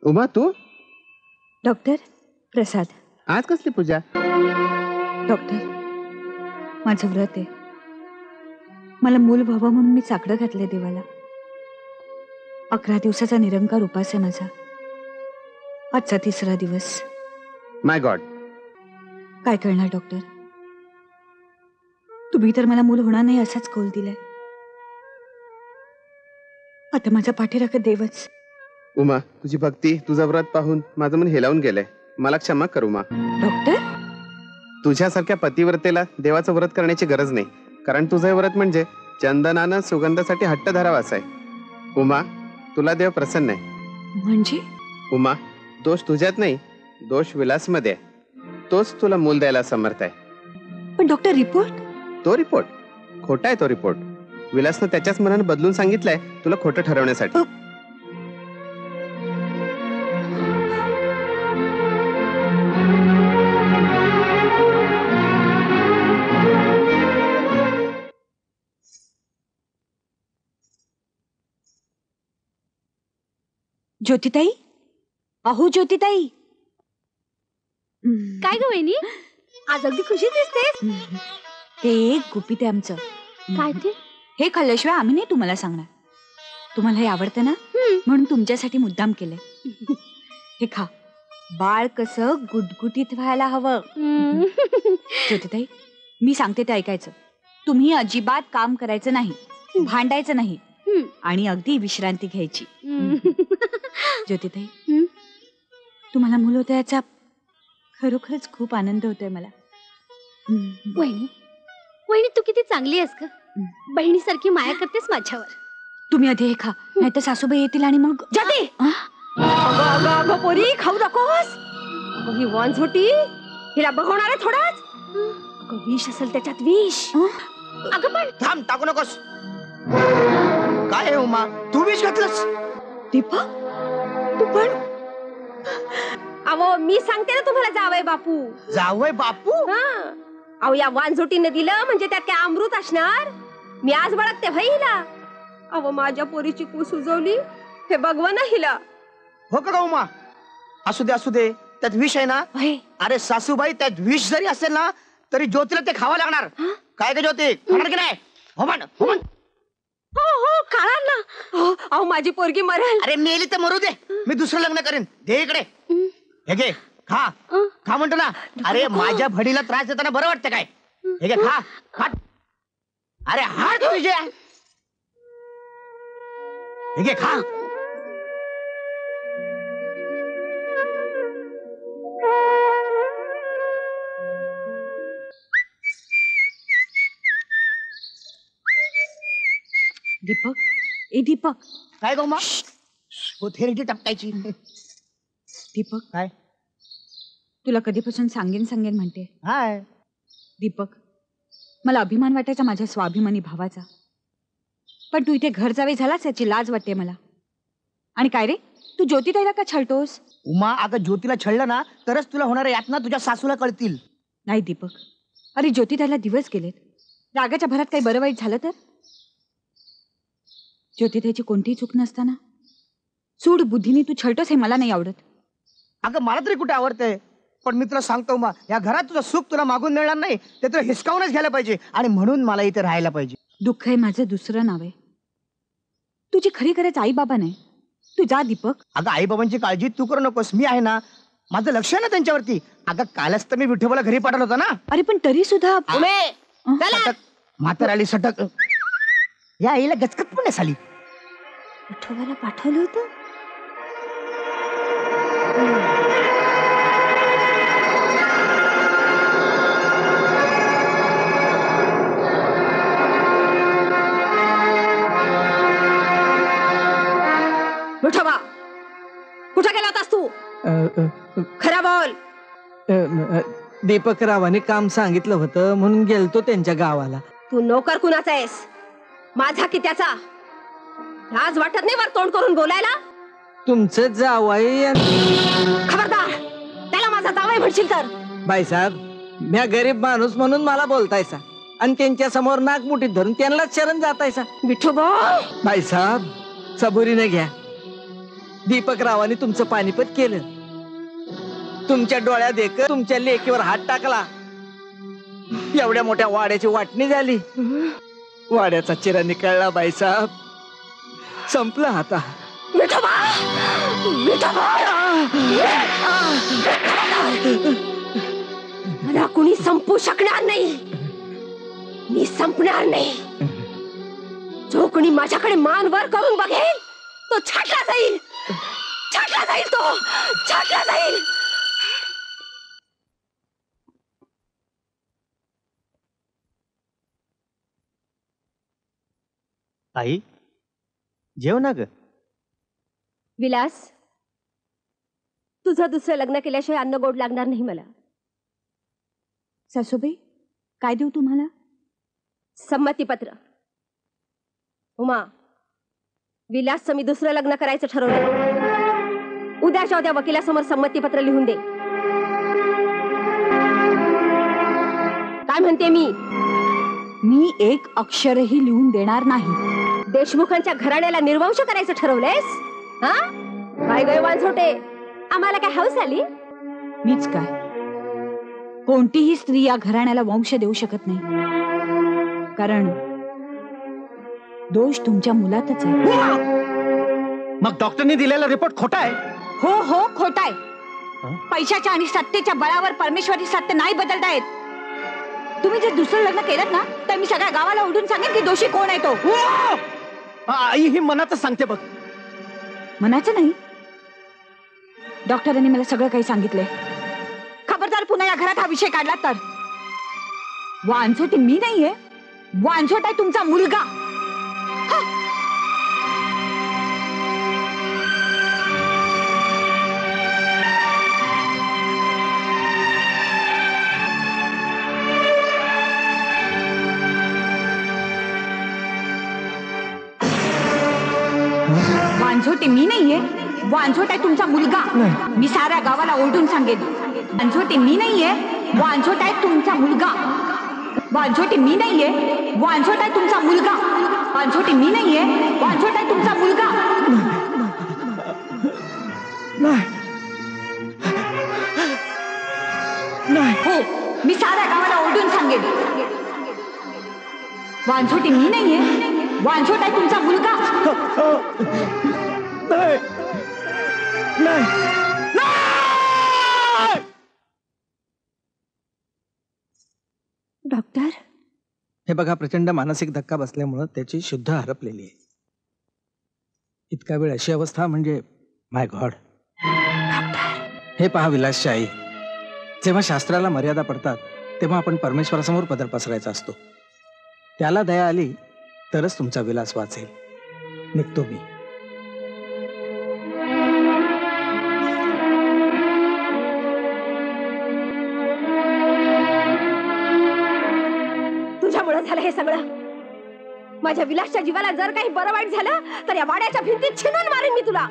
उमा तू? Doctor प्रसाद. आज कसली पूजा? Doctor माझं व्रत आहे. मला मूल व्हावं म्हणून मी साकडं घातलंय देवाला. 11 दिवसाचा निरंकार उपास आहे माझा. आजचा 3रा दिवस. माय गॉड. काय करणार डॉक्टर? तुम्ही तर मला मूल होणार नाही असाच कौल दिलाय. आता माझ्या पाठीराखत देवच. उमा तुझी भक्ती तुझं व्रत पाहून माझं मन हेलावून गेलंय. मला क्षमा कर उमा. डॉक्टर तुझ्यासारख्या पतिव्रतेला देवाचं व्रत करण्याची गरज नाही. कारण तुझं व्रत म्हणजे चंदनानं सुगंधासाठी हट्ट धरावासा आहे. उमा तुला देव प्रसन्न आहे. म्हणजे? उमा दोष तुझ्यात नाही, दोष विलासमध्ये आहे. तोच तुला मूल द्यायला समर्थ आहे. पण डॉक्टर रिपोर्ट? तो रिपोर्ट खोटा आहे. तो रिपोर्ट विलासनं त्याच्याच मनानं बदलून सांगितलंय तुला खोटं ठरवण्यासाठी. ज्योतिताई, अहो ज्योतिताई. काय ग वहिनी, आज अगदी खुशी दिसतेस. ते एक गुपित आहे आमचं. काय ते? हे खाल्ल्याशिवाय आम्ही नाही तुम्हाला सांगणार. तुम्हाला हे आवडतं ना म्हणून तुमच्यासाठी मुद्दाम केलंय. हे खा. बाळ कसं गुटगुटीत व्हायला हवं. ज्योतिताई मी सांगते ते ऐकायचं. तुम्ही अजिबात काम करायचं नाही, भांडायचं नाही आणि अगदी विश्रांती घ्यायची. ज्योतिताई तुम्हाला मुलं होतं याचा खरोखरच खूप आनंद होतोय मला. वहिनी, वहिनी तू किती चांगली आहेस ग. बहिणीसारखी माया करतेस माझ्यावर. तुम्ही आधी हे खा, नाही तर सासूबाई येतील आणि मग. जाते. अगं पोरी खाऊ नकोस. ही वांझोटी हिला बघवणार आहे थोडाच. अगं विष असेल त्याच्यात, विष. अगं पण थांब, टाकू नकोस. काय आहे उमा, तू विष घातलंस? दीपक तू पण? अहो मी सांगते ना तुम्हाला, जावई बापू. जावई बापू? अहो या वांझोटीने दिलं म्हणजे त्यात काय अमृत असणार? मी आज बळकते भाईला. अहो माझ्या पोरीची कू सुजवली, हे बघवा ना हिला. हो का उमा? असू दे असू दे, त्यात विष आहे ना. अरे सासूबाई, त्यात विष जरी असेल ना तरी ज्योतीला ते खावं लागणार. काय का ज्योती, खाणार की नाही? हो म्हण, हो म्हण. हो हो खाणार ना. अहो माझी पोरगी मरेल. अरे मेली तर मरू दे, मी दुसरं लग्न करेन. दे इकडे, हे घे खा. खा म्हणतो ना. अरे माझ्या भडीला त्रास देताना बरं वाटतं काय? हे घे खा खा. अरे हात तुझे, हे घे खा. दीपक, ए दीपक. काय गो मग थेरडी टपकायची. दीपक काय? तुला कधीपासून सांगेन सांगेन म्हणते. हाय दीपक, मला अभिमान वाटायचा माझ्या स्वाभिमानी भावाचा. पण तू इथे घर जावे झालास याची लाज वाटते मला. आणि काय रे, तू ज्योतिताईला का छळतोस? उमा, अगं ज्योतीला छळलं ना तरच तुला होणाऱ्या यातना तुझ्या सासूला कळतील. नाही दीपक, अरे ज्योतिताईला दिवस गेलेत. रागाच्या भरात काही बरं वाईट झालं तर? ज्योतिताईची कोणतीही चूक नसताना सूड बुद्धीने तू छळतोस हे मला नाही आवडत. अगं मला तरी कुठे आवडतंय, पण मी तुला सांगतो उमा, या घरात तुझं सुख तुला मागून मिळणार नाही. ते तुला हिसकावूनच घ्यायला पाहिजे आणि म्हणून मला इथे राहायला पाहिजे. दुःख हे माझं दुसरं नाव आहे. तुझी खरी गरज आई बाबा नाही. तू जा दीपक. अगं आई बाबांची काळजी तू करू नकोस, मी आहे ना. माझं लक्ष आहे ना त्यांच्यावरती. अगं कालच तर मी विठोबाला घरी पाठवलं होतं ना. अरे पण तरी सुद्धा म्हातार आली सटक. या आईला गचकत पण नाही साली. विठोबाला पाठवलं होतं. विठोबा कुठे गेला होतास तू? खरं बोल. दीपकरावाने काम सांगितलं होतं म्हणून गेलतो त्यांच्या गावाला. तू नोकर कुणाचा आहेस? माझा की त्याचा? लाज वाटत नाही वर तोंड करून बोलायला? तुमचं जावई. खबरदार, त्याला माझा जावई म्हणशील तर. बाईसाहेब, म्या गरीब माणूस म्हणून मला बोलतायसा आणि त्यांच्या समोर नाक मुठीत धरून त्यांनाच शरण जातायसा. विठोबा. बाईसाहेब सबुरीने घ्या. दीपकरावांनी तुमचं पानिपत केलं. तुमच्या डोळ्यात एक तुमच्या लेकीवर हात टाकला. एवढ्या मोठ्या वाड्याची वाटणी झाली. वाड्याचा चिरा निकळला बाईसाहेब. संपलं आता. विठोबा! विठोबा! मला कुणी संपू शकणार नाही. मी संपणार नाही. जो कोणी माझ्याकडे मान वर करून बघेल तो छाटला जाईल. छाटला जाईल. तो छाटला जाईल. आई जेव ना ग. विलास, तुझं दुसरं लग्न केल्याशिवाय अन्न गोड लागणार नाही मला. सासूबाई, काय देऊ तुम्हाला? संमतीपत्र. उमा, विलासचं मी दुसरं लग्न करायचं ठरवलं. उद्याच्या उद्या वकिलासमोर संमतीपत्र लिहून दे. काय म्हणते मी एक अक्षरही लिहून देणार नाही. देशमुखांच्या घराण्याला निर्वंश करायचं ठरवलंयस? हा काय गय वांझोटे, आम्हाला काय हौस आली? मीच काय, कोणतीही स्त्री या घराण्याला वंश देऊ शकत नाही. कारण दोष तुमच्या मुलातच आहे. मग डॉक्टरने दिलेला रिपोर्ट खोटा आहे? हो हो, खोटा आहे. पैशाच्या आणि सत्तेच्या बळावर परमेश्वरी सत्य नाही बदलता येत. तुम्ही जर दुसरं लग्न केलं ना तर मी सगळ्या गावाला उडून सांगेन की दोषी कोण आहे तो. आई ही मनातच सांगते बघ. मनाचं नाही, डॉक्टरांनी मला सगळं काही सांगितलंय. खबरदार पुन्हा या घरात हा विषय काढला तर. वांझोटी मी नाहीये, वांझोट आहे तुमचा मुलगा. वांझोटी मी नाहीये, वांझोट आहे तुमचा मुलगा. मी साऱ्या गावाला ओरडून सांगेन. वांझोटी मी नाहीये, वांझोट आहे तुमचा मुलगा. वांझोटी मी नाहीये, वांझोट आहे तुमचा मुलगा. वांझोटी मी नाहीये, वांझोट आहे तुमचा मुलगा. हो, मी साऱ्या गावाला ओरडून सांगेन. वांझोटी मी नाहीये, वांझोट आहे तुमचा मुलगा. डॉक्टर, हे बघा, प्रचंड मानसिक धक्का बसल्यामुळं त्याची शुद्ध हरपलेली आहे. इतका वेळ अशी अवस्था म्हणजे माय गॉड. हे पहा विलासची आई, जेव्हा शास्त्राला मर्यादा पडतात तेव्हा आपण परमेश्वरासमोर पदर पसरायचा असतो. त्याला दया आली तरच तुमचा विलास वाचेल. निघतो मी. तुझ्यामुळे झालं हे सगळं. माझ्या विलासच्या जीवाला जर काही बरं वाईट झालं तर या वाड्याच्या भिंतीत छिनून मारेन मी तुला.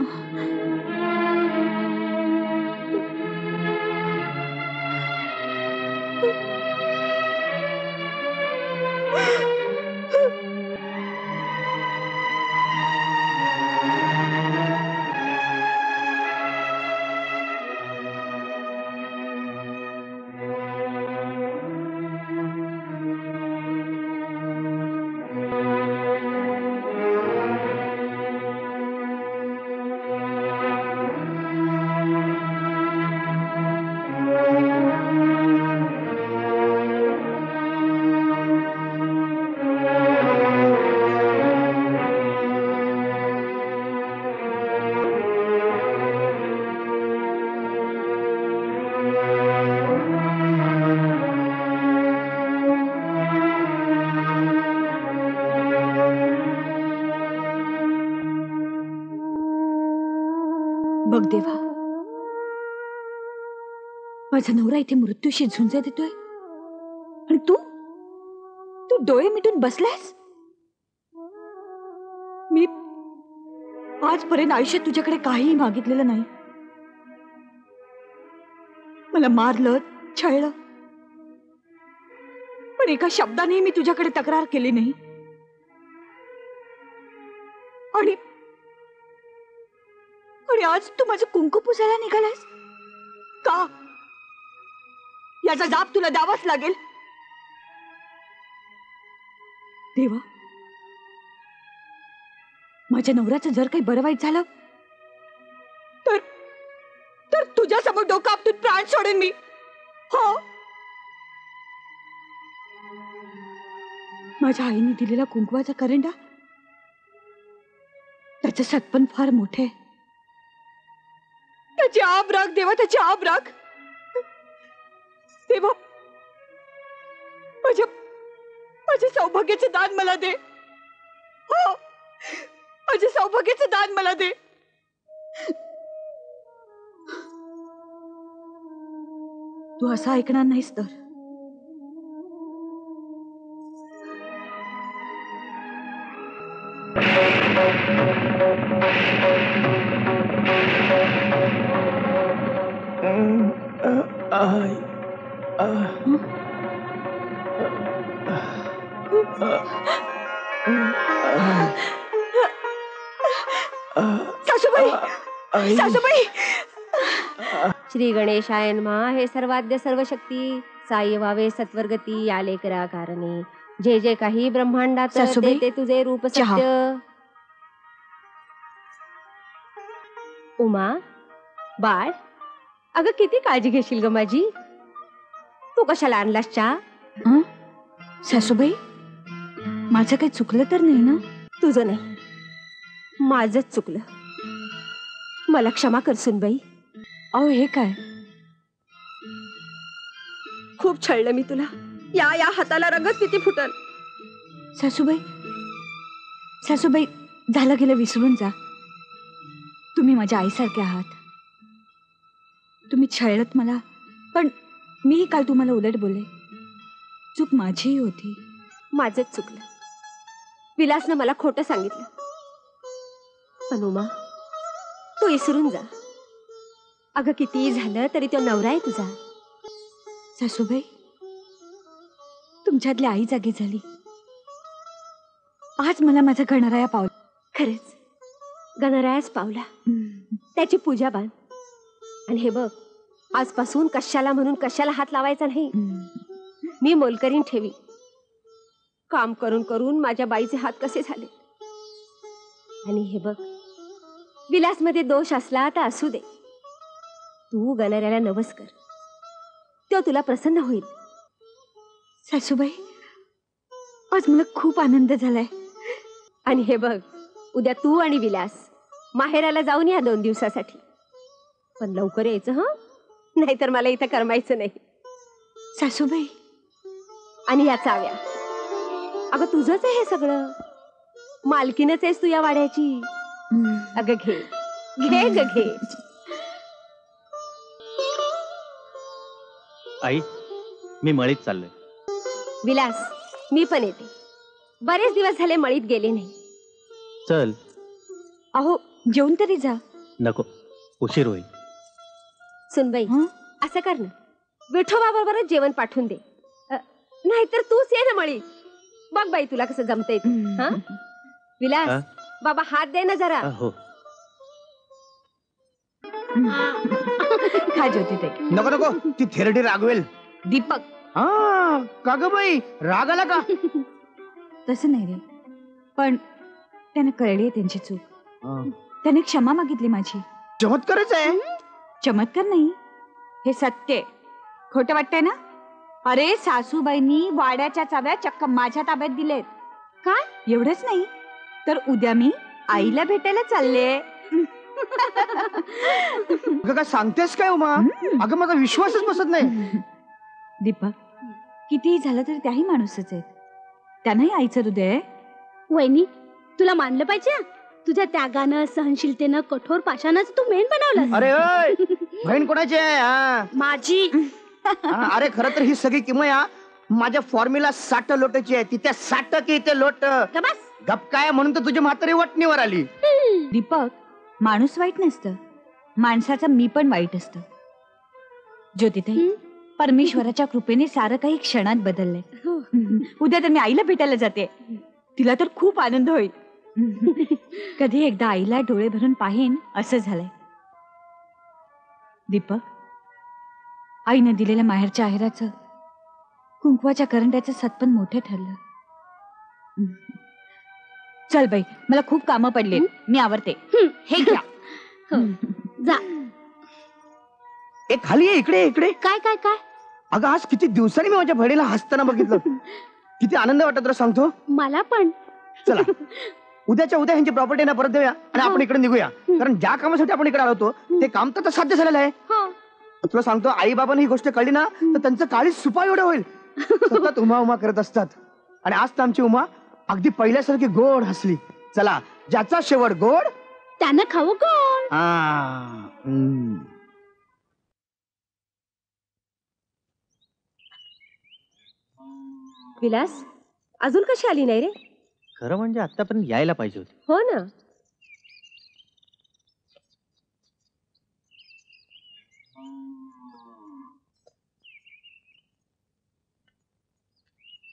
बघ देवा, माझा नवरा इथे मृत्यूशी झुंज देतोय आणि तू तू डोळे मिटून बसलायस. मी आजपर्यंत आयुष्यात तुझ्याकडे काहीही मागितलेलं नाही. मला मारलं, छळलं, पण एका शब्दाने मी तुझ्याकडे तक्रार केली नाही. आणि आणि आज तू माझं कुंकू पुसायला निघालास का? याचा जाब तुला द्यावाच लागेल. देवा, माझ्या नवऱ्याचं जर काही बरं वाईट झालं तर तर तुझ्या समोर डोकं आपटून प्राण सोडेन मी. हो, माझ्या आईने दिलेला कुंकवाचा करंडा, त्याचं सत्पन फार मोठे. त्याची आब राख देवा, त्याची आब राख देवा. माझ्या सौभाग्याचं दान मला दे. हो, माझ्या सौभाग्याचं दान मला दे. तू असं ऐकणार नाहीस तर सासूबाई, सासूबाई. श्री गणेशाय नमः. हे सर्वाद्य सर्वशक्ती साई व्हावे सत्वरगती आले करा कारणे. जे जे काही ब्रह्मांडात सासूबाई, ते तुझे रूप चहा. सत्य. उमा, बाळ, अगं किती काळजी घेशील ग माझी. तू कशाला आणलास चहा? हं? सासूबाई, माझं काही चुकलं तर नाही ना? तुझं नाही, माझंच चुकलं. मला क्षमा कर सुनबाई. अहो, हे काय? खूप छळलं मी तुला. या हाताला रंगच किती फुटल. सासूबाई, सासूबाई, झालं गेलं विसरून जा. तुम्ही माझ्या आईसारखे आहात. तुम्ही छळलत मला, पण मीही काल तुम्हाला उलट बोलले. चूक माझीही होती. माझंच चुकलं. विलासनं मला खोटं सांगितलं. पण उमा, तू विसरून जा. अगं कितीही झालं तरी तो नवरा आहे तुझा. सासूबाई, तुमच्यातली आई जागी झाली. आज मला माझा गणराया पावला. खरंच गणरायाच पावला. त्याची पूजा बांध. आणि हे बघ, आजपासून कशाला म्हणून कशाला हात लावायचा नाही. मी मोलकरीन ठेवी. काम करून करून माझ्या बाईचे हात कसे झाले. आणि हे बघ, विलासमध्ये दोष असला तर असू दे. तू गणरायाला नवस कर, तो तुला प्रसन्न होईल. सासूबाई, आज मला खूप आनंद झालाय. आणि हे बघ, उद्या तू आणि विलास माहेराला जाऊन या 2 दिवसासाठी. पण लवकर यायचं हं, नाहीतर मला इथं करमायचं नाही. सासूबाई, आणि या चाव्या, अगं तुझंच आहे हे सगळं. मालकीनच आहेस तू या वाड्याची. अगं घे घे ग घे. आई, मी मळीत चाललोय. विलास, मी पण येते. बरेच दिवस झाले मळीत गेले नाही. चल. अहो, जेवून तरी जा. नको, उशीर होईल. सुनबाई, हं? असं कर ना, विठोबा बरोबरच जेवण पाठवून दे. नाहीतर तूच ये ना मळीत. बघ बाई तुला कसं जमतंय ते. हा विलास, हा? बाबा हात दे ना जरा. हो. खा ज्योती ताई. नको नको, ती थेरडी रागवेल. दीपक, हा का ग बाई, राग आला का? तसं नाही रे, पण त्याने कळली त्यांची चूक. त्याने क्षमा मागितली माझी. चमत्कारच आहे. चमत्कार नाही, हे सत्य आहे. खोटं वाटतंय ना? अरे, सासूबाईंनी वाड्याच्या चाव्या चक्क माझ्या ताब्यात दिलेत. काय? एवढंच नाही, तर उद्या मी आईला भेटायला चालले. अगं काय सांगतेस काय उमा? अगं माझा विश्वासच बसत नाही. दीपक, कितीही झालं तरी त्याही माणूसच आहेत. त्यांनाही आईचं हृदय आहे. वहिनी, तुला मानलं पाहिजे. तुझ्या त्यागानं, सहनशीलतेनं, कठोर पाषाणच तू मेन बनवलं. अरे ओय, बहीण कोणाची आहे? हा. माझी. अरे खरं तर ही सगळी किमया माझ्या फॉर्म्युला 60 लोटाची आहे. तिथे 60 की इथे लोट. गप काय म्हणून तर तुझी म्हातारी वटणीवर आली. दीपक, माणूस वाईट नसतं, माणसाचं मी पण वाईट असतं. ज्योतिताई, परमेश्वराच्या कृपेने सारं काही क्षणात बदललंय. उद्या तर मी आईला भेटायला जाते. तिला तर खूप आनंद होईल. कधी एकदा आईला डोळे भरून पाहेन असं झालंय. दीपक, आईनं दिलेल्या माहेरच्या आहेराचं कुंकवाच्या करंड्याचं सतपण मोठं ठरलं. चल बाई, मला खूप कामं पडली, मी आवरते. हे घ्या. जा. ए खाली ये, इकडे इकडे. काय काय काय? अगं आज किती दिवसांनी मी माझ्या बहिणीला हसताना बघितलं. किती आनंद वाटत तुला सांगतो. मला पण. चला उद्याच्या उद्या ह्यांची प्रॉपर्टी ना परत देऊया आणि आपण इकडे निघूया. कारण ज्या कामासाठी आपण इकडे आलो होतो ते काम तर साध्य झालेलं आहे. तुला सांगतो, आई बाबांना ही गोष्ट कळली ना तर त्यांचं काळी सुपा एवढं होईल. सतत उमा उमा करत असतात. आणि आज तर आमची उमा अगदी पहिल्यासारखी गोड हसली. चला, ज्याचा शेवट गोड त्यानं खाऊ कोण? विलास, अजून कशी आली नाही रे? खरं म्हणजे आतापर्यंत यायला पाहिजे होती. हो ना.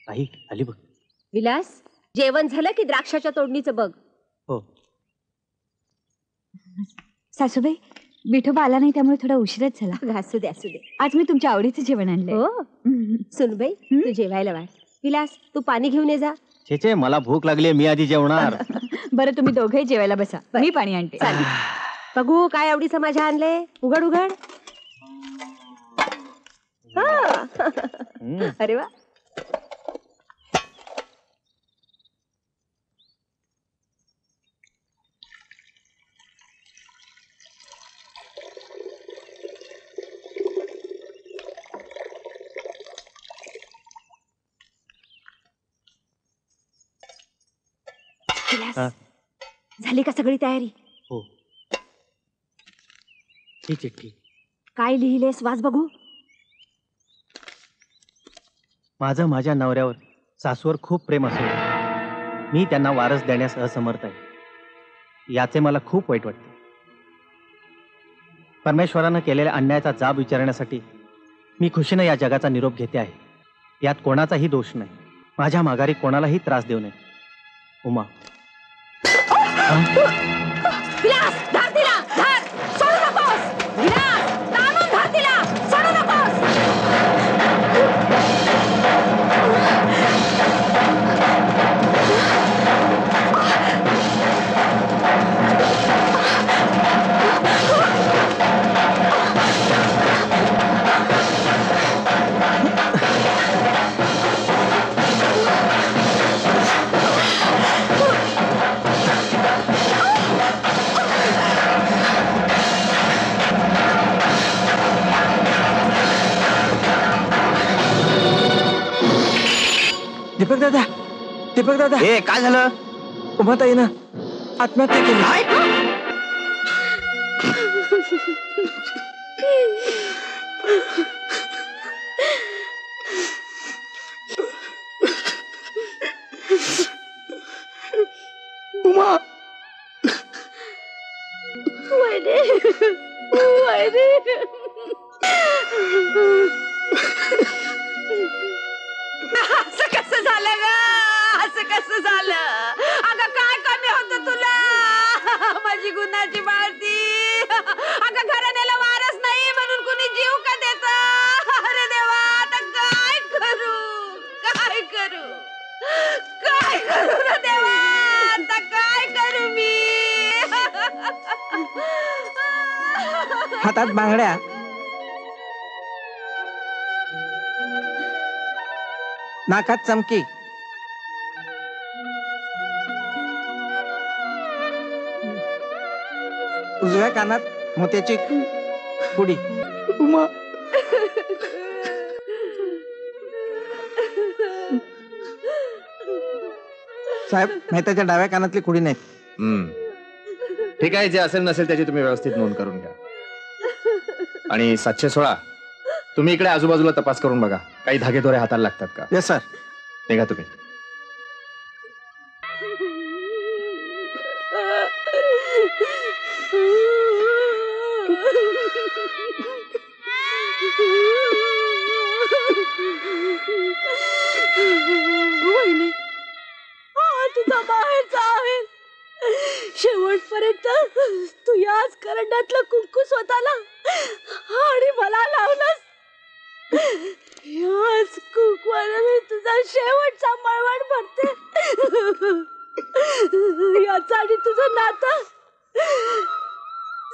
आई आली बघ. विलास, जेवण झालं की द्राक्षाच्या तोडणीचं बघ. हो. सासूबाई, विठोबा आला नाही त्यामुळे थोडा उशीरच झाला. असू दे असू दे. आज मी तुमच्या आवडीचं जेवण आणलंय. हो. सुनबाई, तू जेवायला वाढ. विलास, तू पाणी घेऊन ये जा. छे मला भूक लागली, मी आधी जेवणार. बरं, तुम्ही दोघे जेवायला बसा, मी पाणी आणते. बघू काय आवडीचं माझ्या आणले. उघड उघड. अरे वा. झाली का सगळी तयारी? हो. ही चिठ्ठी काय लिहिलेस, वाच बघू. माझं माझ्या नवऱ्यावर सासूवर खूप प्रेम असून मी त्यांना वारस देण्यास असमर्थ आहे. याचे मला खूप वाईट वाटते. परमेश्वरानं केलेल्या अन्यायाचा जाब विचारण्यासाठी मी खुशीनं या जगाचा निरोप घेते आहे. यात कोणाचाही दोष नाही. माझ्या माघारी कोणालाही त्रास देऊ नये. उमा. विलास, धर तिला, धर. सोडू नकोस. विलास, ताणून धर तिला, सोडू नकोस. दीपक दादा, दीपक दादा. ए काय झालं? उमाताईनं आत्महत्या केली. उमा. वैदे, वैदे. असं कसं झालं ग? असं कसं झालं? अगं काय कमी होतं तुला? माझी गुन्हाची बाळती. अगं घराण्याला वारस नाही म्हणून कुणी जीव का देत? अरे देवा, आता काय करू? काय करू? काय करू रे देवा? आता काय करू मी? हातात बांगड्या, नाकात चमकी, उजव्या कानात मोत्याची कुडी. उमा. साहेब, मेहताच्या डाव्या कानातली कुडी नाही. ठीक आहे, जे असेल नसेल त्याची तुम्ही व्यवस्थित नोंद करून घ्या. आणि 716 तुम्ही इकडे आजूबाजूला तपास करून बघा, काही धागेदोरे हाताला लागतात का. Yes sir. निघा तुम्ही. वहिनी, हा तुझा बाहेरचा आहे. शेवटपर्यंत तू याच करंडातलं कुंकू स्वतःला आणि मला लावलंस. याच कुकवर मी तुझा शेवटचा मळवट भरते. याचं आणि तुझं नातं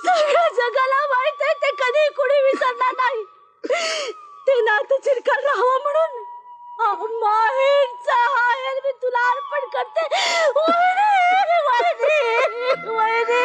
सगळ्या जगाला माहित आहे. ते कधी कुणी विसरणार नाही. ते नातं चिरकाल राहावं म्हणून माहेरचा हायर मी तुला अर्पण करते. वैरी, वैरी, वैरी, वैरी.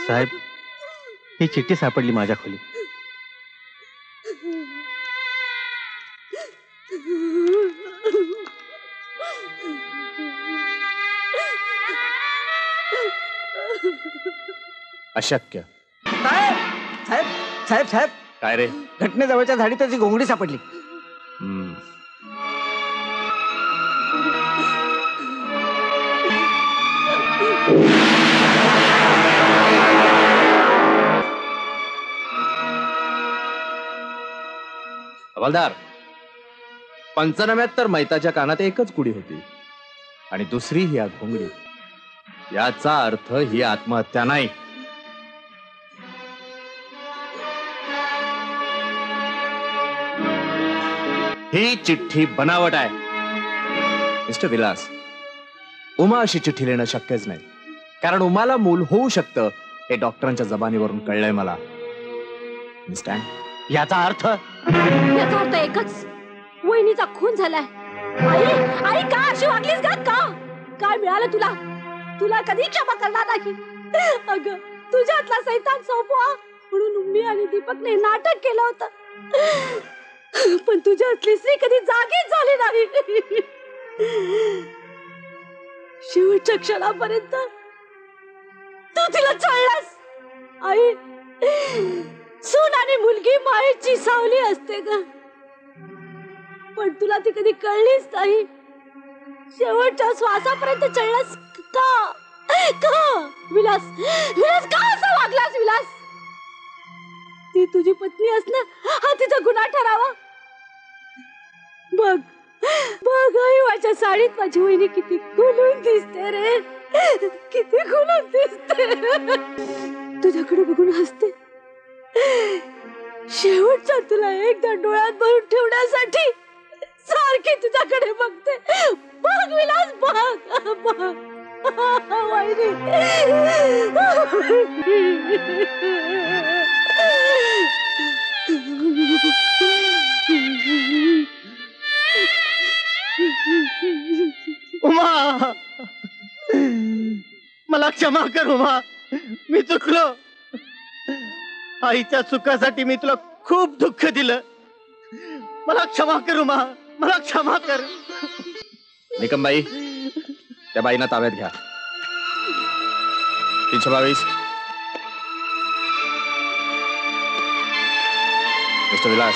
साहेब, ही चिठ्ठी सापडली माझ्या खोलीत. अशक्य. साहेब साहेब साहेब साहेब, काय रे? घटनेजवळच्या झाडीतच ही घोंगडी सापडली. हम्म. हवालदार, पंचनाम्यात तर मैताच्या कानात एकच कुडी होती आणि दुसरी ही घोंगडी. याचा अर्थ ही आत्महत्या नाही. ही चिठ्ठी बनावट आहे. मिस्टर विलास, उमा अशी चिठ्ठी लिहिणं शक्यच नाही, कारण उमाला मूल होऊ शकतं हे डॉक्टरांच्या जबानीवरून कळलंय मला. याचा अर्थ एकच, वहिनीचा खून झालाय. आई, आई का अशी वागलीस ग? का काय मिळालं तुला? तुला कधी क्षमा करणार नाही. अगं, तुझ्यातला सैतान सोपवा म्हणून मी आणि दीपकने नाटक केलं होतं, पण तुझ्यातली स्त्री कधी जागीच झाली नाही. शेवटच्या क्षणापर्यंत तू तिला चळलास. आई, सून आणि मुलगी मायेची सावली असते ग, पण तुला ती कधी कळलीच नाही. शेवटच्या श्वासापर्यंत चळलास का? का विलास, विलास का असं वागलास? विलास, ती तुझी पत्नी असणं हा तिचा गुन्हा ठरावा. बघ बघ आई, माझ्या साडीत माझी वहिनी किती खुलून दिसते रे, किती खुलून दिसते. तुझ्याकडे बघून हसते. शेवटचा तुला एकदा डोळ्यात भरून ठेवण्यासाठी सारखी तुझ्याकडे बघते. बघ विलास, बघ बघ. वहिनी, उमा, मला क्षमा कर उमा, मी चुकलो. आईच्या सुखासाठी मी तुला खूप दुःख दिलं. मला क्षमा कर उमा, मला क्षमा कर. निकमबाई, त्या बाईंना ताब्यात घ्या. 322. मिस्टर विलास.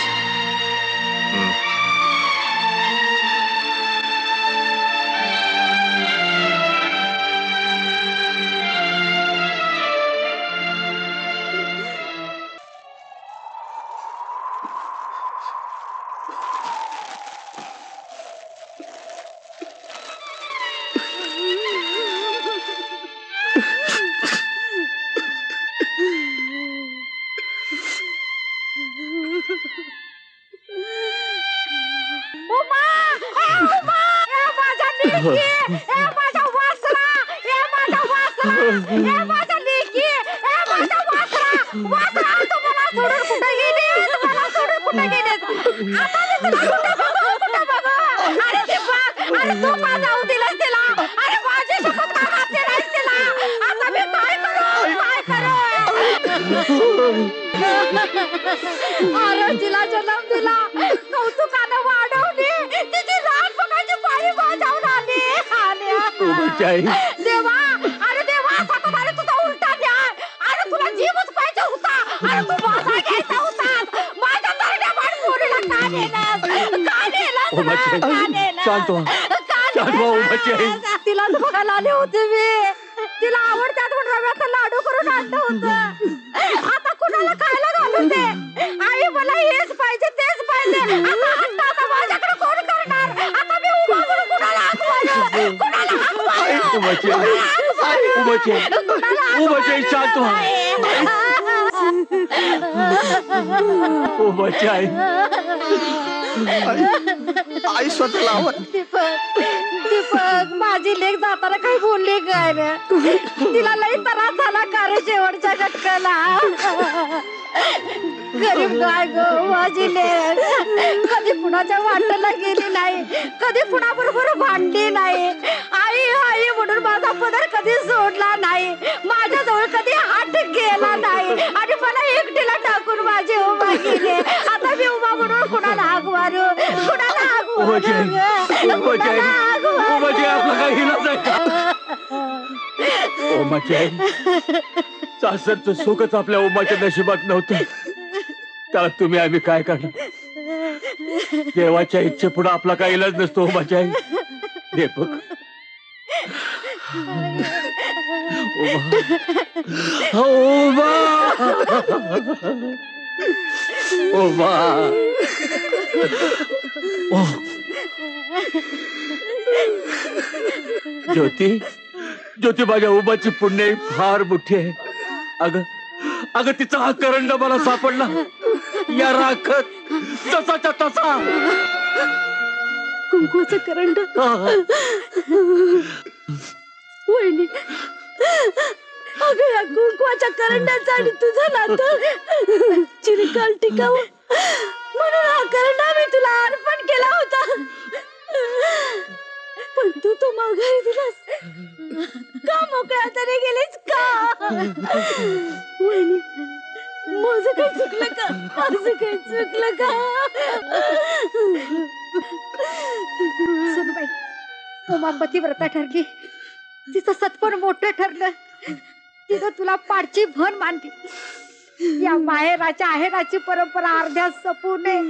अरे तिला जन्म दिला, कौतुकानं वाढवली, तिची रात बघायची पाळी बजावून आली. देवा, अरे देवा, असा कमाल तुझा उलटा न्याय. अरे तुला जीवच पाहिजे होता. अरे तू माझा घ्यायचा होता. माझ्या तरण्या पोरीला का नेलंस? का नेलंस? उमाची आई शांत व्हा, शांत व्हा उमाची आई. तिला बघायला आले होते मी. तिला आवडतात म्हणून रव्याचा लाडू करून आणलं होतं. आता कुणाला खायला घालू दे. आई मला हेच पाहिजे तेच पाहिजे. आता माझ्याकडे कोण करणार. आता मी उभा करून कुणाला हात मारू. कुणाला हात मारू. उमाची आई, उमाची आई, उमाची आई शांत व्हा. उमाची आई, आई स्वतःला आवड. दीपक दीपक माझी लेक जाताना काही बोलली काय रे. तिला लई त्रास झाला का रे शेवटच्या घटकाला. गरीब काय ग माझी लेक. कधी कुणाच्या वाटेला गेली नाही, कधी कुणाबरोबर भांडली नाही. आई आई म्हणून माझा पदर कधी सोडला नाही, माझ्याजवळ कधी हात गेला नाही आणि मला एकटीला टाकून माझी उभा केली. आता मी उभा म्हणून कुणाला हाक मारू, कुणाला हाक मारू. उमाची आई, उमाची आई, उमाची आई, आपला काही इलाज आहे का? उमाची आई, सासरचं सुखच आपल्या उमाच्या नशिबात नव्हतं. त्याला तुम्ही आम्ही काय करणार. देवाच्या इच्छेपुढे आपला काही इलाज नसतो उमाची आई. दीपक, उमा, उमा, उमा. ज्योती, ज्योती, माझ्या उमाची पुण्य फार मोठी आहे. अगं अगं तिचा हा करंड मला सापडला या राखत तसाच्या तसा. कुंकवाचा करंड. वहिनी, अगं या कुंकवाच्या करंड्याचा आणि तुझं नातं चिरकाल टिकावं म्हणून हा करंडा मी तुला अर्पण केला होता. पण तू तो माघारी दिलास का. मोकळ्या तरी गेलीस का. वहिनी, माझं काही चुकलं का. माझं काही चुकलं का. सुनबाई, उमा पतिव्रता ठरली. तिचं सत्पण मोठं ठरलं. तिथं तुला पाडची भन मानली. या माहेराच्या आहेराची परंपरा अर्ध्यात सपू नये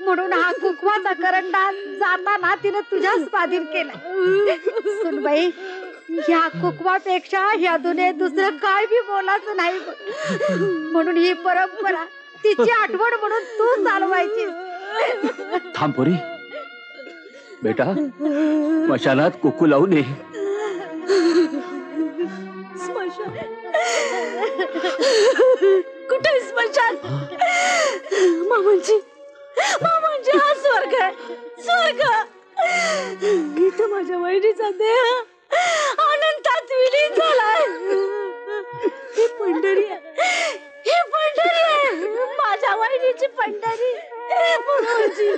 म्हणून हा कुंकवाचा करंडा जाताना तिनं तुझ्या स्वाधीन केला. सुनबाई, ह्या कुंकवापेक्षा ह्या दुनियेत दुसरं काय बी बोलायचं नाही. म्हणून ही परंपरा तिची आठवण म्हणून तू चालवायची. थांबोरी बेटा, मशालात कुकू लावून ये. स्मशान कुठे. स्मशान मामांची, मामांची हा स्वर्ग आहे. स्वर्ग इथं माझ्या वहिनीचा देह अनंतात विलीन झालाय. ही पंढरी आहे, ही पंढरी आहे. माझ्या वहिनीची पंढरी. मामांची,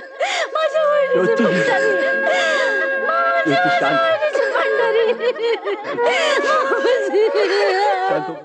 माझ्या वहिनीची पंढरी. मामांची, माझ्या वहिनीची पंढरी. शांत हो.